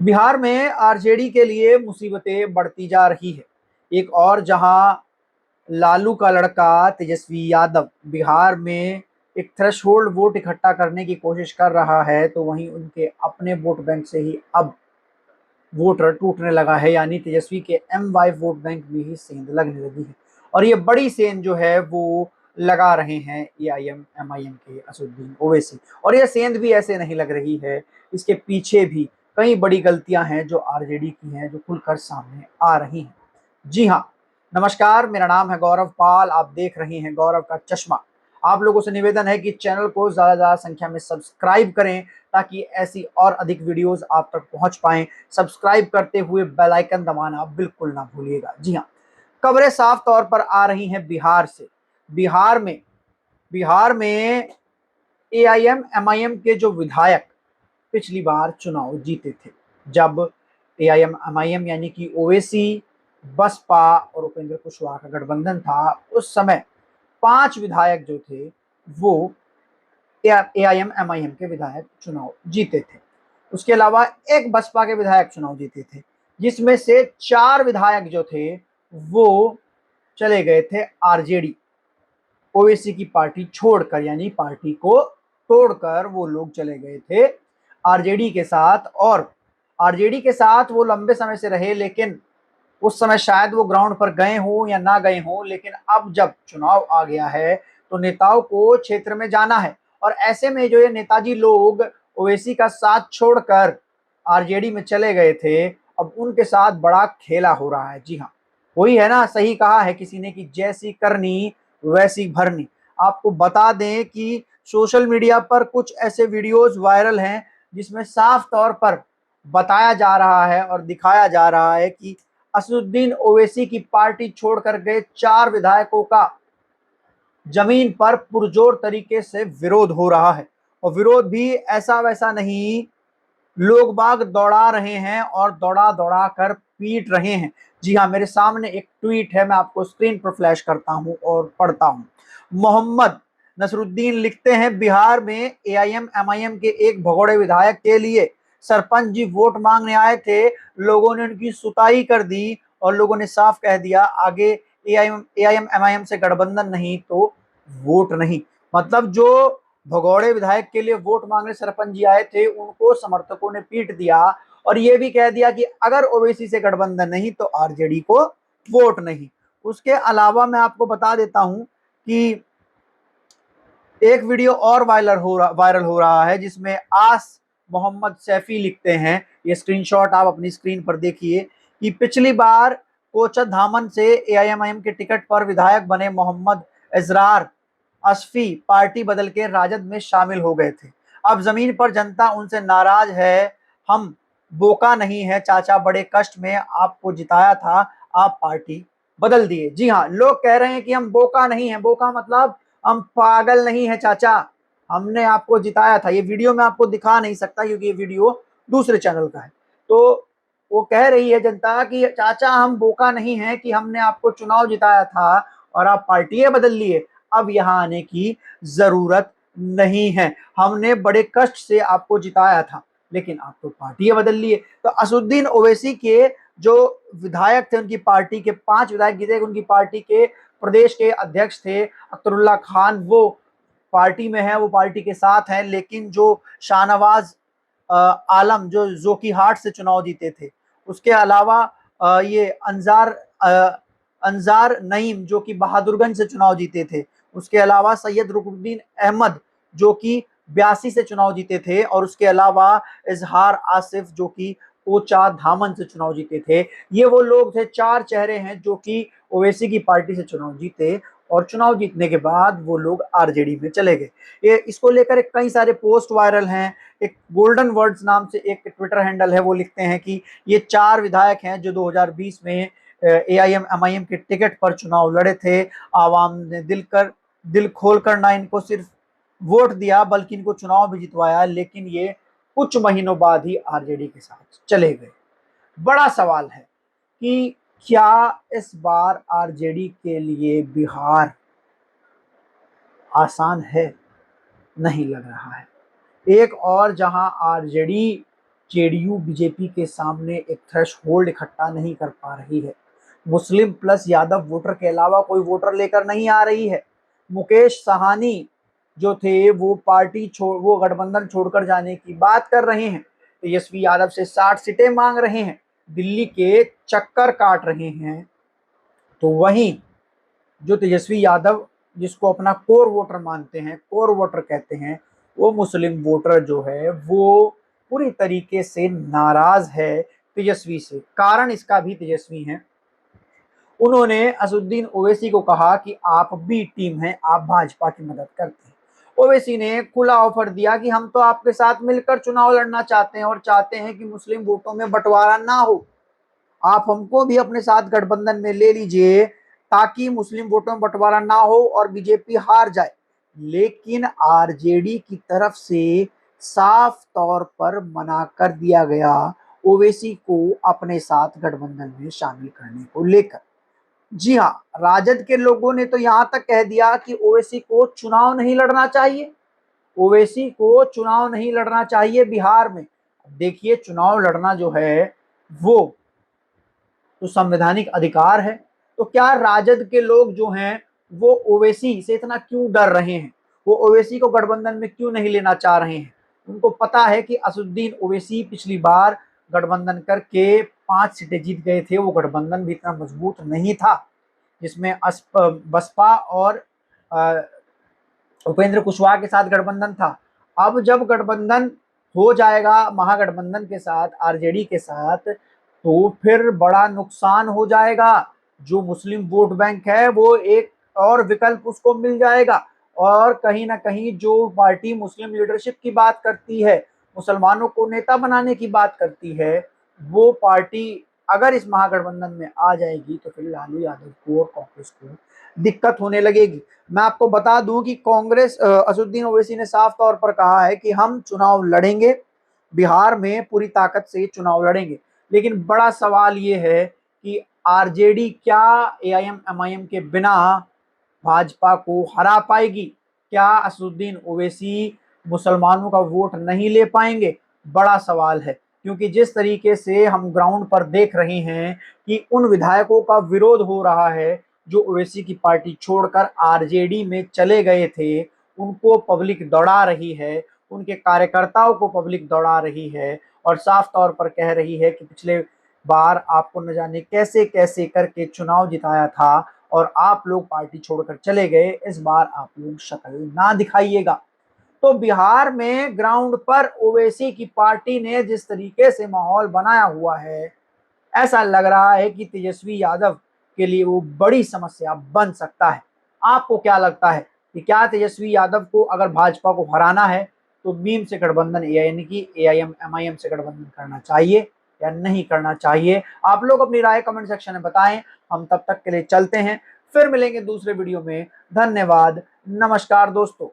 बिहार में आरजेडी के लिए मुसीबतें बढ़ती जा रही है। एक और जहां लालू का लड़का तेजस्वी यादव बिहार में एक थ्रेशोल्ड वोट इकट्ठा करने की कोशिश कर रहा है, तो वहीं उनके अपने वोट बैंक से ही अब वोटर टूटने लगा है। यानी तेजस्वी के M5 वोट बैंक में ही सेंध लगने लगी है और ये बड़ी सेंध जो है वो लगा रहे हैं AIM MIM के असदुद्दीन ओवैसी। और ये सेंध भी ऐसे नहीं लग रही है, इसके पीछे भी कई बड़ी गलतियां हैं जो आरजेडी की हैं, जो खुलकर सामने आ रही हैं। जी हाँ, नमस्कार, मेरा नाम है गौरव पाल, आप देख रहे हैं गौरव का चश्मा। आप लोगों से निवेदन है कि चैनल को ज्यादा संख्या में सब्सक्राइब करें ताकि ऐसी और अधिक वीडियोस आप तक पहुंच पाएं। सब्सक्राइब करते हुए बेल आइकन दबाना बिल्कुल ना भूलिएगा। जी हाँ, खबरें साफ तौर पर आ रही हैं बिहार से। बिहार में AIM MIM के जो विधायक पिछली बार चुनाव जीते थे, जब AIM MIM यानी कि ओवैसी, बसपा और उपेंद्र कुशवाहा का गठबंधन था, उस समय 5 विधायक जो थे वो AIM MIM के विधायक चुनाव जीते थे। उसके अलावा एक बसपा के विधायक चुनाव जीते थे, जिसमें से 4 विधायक जो थे वो चले गए थे आरजेडी, ओवैसी की पार्टी छोड़कर, यानी पार्टी को तोड़कर वो लोग चले गए थे आरजेडी के साथ। और आरजेडी के साथ वो लंबे समय से रहे, लेकिन उस समय शायद वो ग्राउंड पर गए हों या ना गए हों, लेकिन अब जब चुनाव आ गया है तो नेताओं को क्षेत्र में जाना है। और ऐसे में जो ये नेताजी लोग ओवैसी का साथ छोड़कर आरजेडी में चले गए थे, अब उनके साथ बड़ा खेला हो रहा है। जी हाँ, वही है ना, सही कहा है किसी ने कि जैसी करनी वैसी भरनी। आपको बता दें कि सोशल मीडिया पर कुछ ऐसे वीडियोस वायरल हैं जिसमें साफ तौर पर बताया जा रहा है और दिखाया जा रहा है कि असदुद्दीन ओवैसी की पार्टी छोड़कर गए 4 विधायकों का जमीन पर पुरजोर तरीके से विरोध हो रहा है। और विरोध भी ऐसा वैसा नहीं, लोग बाग दौड़ा रहे हैं और दौड़ा दौड़ा कर पीट रहे हैं। जी हाँ, मेरे सामने एक ट्वीट है, मैं आपको स्क्रीन पर फ्लैश करता हूं और पढ़ता हूं। मोहम्मद नसरुद्दीन लिखते हैं, बिहार में AIM MIM के एक भगोड़े विधायक के लिए सरपंच जी वोट मांगने आए थे, लोगों ने उनकी सुताई कर दी और लोगों ने साफ कह दिया आगे AIM MIM से गठबंधन नहीं तो वोट नहीं। मतलब जो भगौड़े विधायक के लिए वोट मांगने सरपंच जी आए थे, उनको समर्थकों ने पीट दिया और ये भी कह दिया कि अगर ओवैसी से गठबंधन नहीं तो आरजेडी को वोट नहीं। उसके अलावा मैं आपको बता देता हूं कि एक वीडियो और वायरल हो रहा है जिसमें आस मोहम्मद सैफी लिखते हैं, ये स्क्रीनशॉट आप अपनी स्क्रीन पर देखिए, कि पिछली बार कोचर धामन से AIM के टिकट पर विधायक बने मोहम्मद इजरार असफी पार्टी बदल के राजद में शामिल हो गए थे। अब जमीन पर जनता उनसे नाराज है। हम बोका नहीं है चाचा, बड़े कष्ट में आपको जिताया था, आप पार्टी बदल दिए। जी हाँ, लोग कह रहे हैं कि हम बोका नहीं है, बोका मतलब हम पागल नहीं है चाचा, हमने आपको जिताया था। ये वीडियो मैं आपको दिखा नहीं सकता क्योंकि ये वीडियो दूसरे चैनल का है। तो वो कह रही है जनता कि चाचा हम बोका नहीं है कि हमने आपको चुनाव जिताया था और आप पार्टी बदल लिए, अब यहाँ आने की जरूरत नहीं है, हमने बड़े कष्ट से आपको जिताया था लेकिन आप तो पार्टी बदल लिए। तो असदुद्दीन ओवैसी के जो विधायक थे, उनकी पार्टी के 5 विधायक जीते, उनकी पार्टी के प्रदेश के अध्यक्ष थे अख्तरुल्ला खान, वो पार्टी में है, वो पार्टी के साथ हैं। लेकिन जो शाहनवाज आलम जो जोकीहाट से चुनाव जीते थे, उसके अलावा ये अंजार नईम जो कि बहादुरगंज से चुनाव जीते थे, उसके अलावा सैयद रुकनुद्दीन अहमद जो कि 82 से चुनाव जीते थे, और उसके अलावा इजहार आसिफ जो कि कोचा धामन से चुनाव जीते थे। ये वो लोग थे, 4 चेहरे हैं जो कि ओवैसी की पार्टी से चुनाव जीते और चुनाव जीतने के बाद वो लोग आरजेडी में चले गए। ये इसको लेकर कई सारे पोस्ट वायरल हैं। एक गोल्डन वर्ड्स नाम से एक ट्विटर हैंडल है, वो लिखते हैं कि ये 4 विधायक हैं जो 2020 में AIM MIM के टिकट पर चुनाव लड़े थे। आवाम ने दिल खोल कर ना इनको सिर्फ वोट दिया बल्कि इनको चुनाव भी जितवाया, लेकिन ये कुछ महीनों बाद ही आरजेडी के साथ चले गए। बड़ा सवाल है कि क्या इस बार आरजेडी के लिए बिहार आसान है? नहीं लग रहा है। एक और जहां आरजेडी जेडीयू बीजेपी के सामने एक थ्रेशहोल्ड इकट्ठा नहीं कर पा रही है। मुस्लिम प्लस यादव वोटर के अलावा कोई वोटर लेकर नहीं आ रही है। मुकेश साहनी जो थे वो गठबंधन छोड़कर जाने की बात कर रहे हैं। तेजस्वी यादव से 60 सीटें मांग रहे हैं, दिल्ली के चक्कर काट रहे हैं। तो वहीं जो तेजस्वी यादव जिसको अपना कोर वोटर मानते हैं, कोर वोटर कहते हैं, वो मुस्लिम वोटर जो है वो पूरी तरीके से नाराज है तेजस्वी से। कारण इसका भी तेजस्वी है। उन्होंने असदुद्दीन ओवैसी को कहा कि आप बी टीम हैं, आप भाजपा की मदद करते हैं। ओवैसी ने खुला ऑफर दिया कि हम तो आपके साथ मिलकर चुनाव लड़ना चाहते हैं और चाहते हैं कि मुस्लिम वोटों में बंटवारा ना हो। आप हमको भी अपने साथ गठबंधन में ले लीजिए ताकि मुस्लिम वोटों में बंटवारा ना हो और बीजेपी हार जाए। लेकिन आरजेडी की तरफ से साफ तौर पर मना कर दिया गया ओवैसी को अपने साथ गठबंधन में शामिल करने को लेकर। जी हाँ, राजद के लोगों ने तो यहां तक कह दिया कि ओवैसी को चुनाव नहीं लड़ना चाहिए, ओवैसी को चुनाव नहीं लड़ना चाहिए बिहार में। देखिए, चुनाव लड़ना जो है वो तो संवैधानिक अधिकार है। तो क्या राजद के लोग जो हैं वो ओवैसी से इतना क्यों डर रहे हैं, वो ओवैसी को गठबंधन में क्यों नहीं लेना चाह रहे हैं? उनको पता है कि असदुद्दीन ओवैसी पिछली बार गठबंधन करके 5 सीटें जीत गए थे। वो गठबंधन भी इतना मजबूत नहीं था जिसमें बसपा और उपेंद्र कुशवाहा के साथ गठबंधन था। अब जब गठबंधन हो जाएगा महागठबंधन के साथ, आरजेडी के साथ, तो फिर बड़ा नुकसान हो जाएगा। जो मुस्लिम वोट बैंक है वो एक और विकल्प उसको मिल जाएगा। और कहीं ना कहीं जो पार्टी मुस्लिम लीडरशिप की बात करती है, मुसलमानों को नेता बनाने की बात करती है, वो पार्टी अगर इस महागठबंधन में आ जाएगी तो फिर लालू यादव को और कांग्रेस को दिक्कत होने लगेगी। मैं आपको बता दूं कि कांग्रेस असदुद्दीन ओवैसी ने साफ तौर पर कहा है कि हम चुनाव लड़ेंगे, बिहार में पूरी ताकत से चुनाव लड़ेंगे। लेकिन बड़ा सवाल ये है कि आरजेडी क्या एआईएम एमआईएम के बिना भाजपा को हरा पाएगी? क्या असदुद्दीन ओवैसी मुसलमानों का वोट नहीं ले पाएंगे? बड़ा सवाल है, क्योंकि जिस तरीके से हम ग्राउंड पर देख रहे हैं कि उन विधायकों का विरोध हो रहा है जो ओवैसी की पार्टी छोड़कर आरजेडी में चले गए थे, उनको पब्लिक दौड़ा रही है, उनके कार्यकर्ताओं को पब्लिक दौड़ा रही है और साफ तौर पर कह रही है कि पिछले बार आपको न जाने कैसे कैसे करके चुनाव जिताया था और आप लोग पार्टी छोड़कर चले गए, इस बार आप लोग शक्ल ना दिखाइएगा। तो बिहार में ग्राउंड पर ओवैसी की पार्टी ने जिस तरीके से माहौल बनाया हुआ है, ऐसा लग रहा है कि तेजस्वी यादव के लिए वो बड़ी समस्या बन सकता है। आपको क्या लगता है कि क्या तेजस्वी यादव को अगर भाजपा को हराना है तो मीम से गठबंधन यानी कि एआईएम एमआईएम से गठबंधन करना चाहिए या नहीं करना चाहिए? आप लोग अपनी राय कमेंट सेक्शन में बताएं। हम तब तक के लिए चलते हैं, फिर मिलेंगे दूसरे वीडियो में। धन्यवाद, नमस्कार दोस्तों।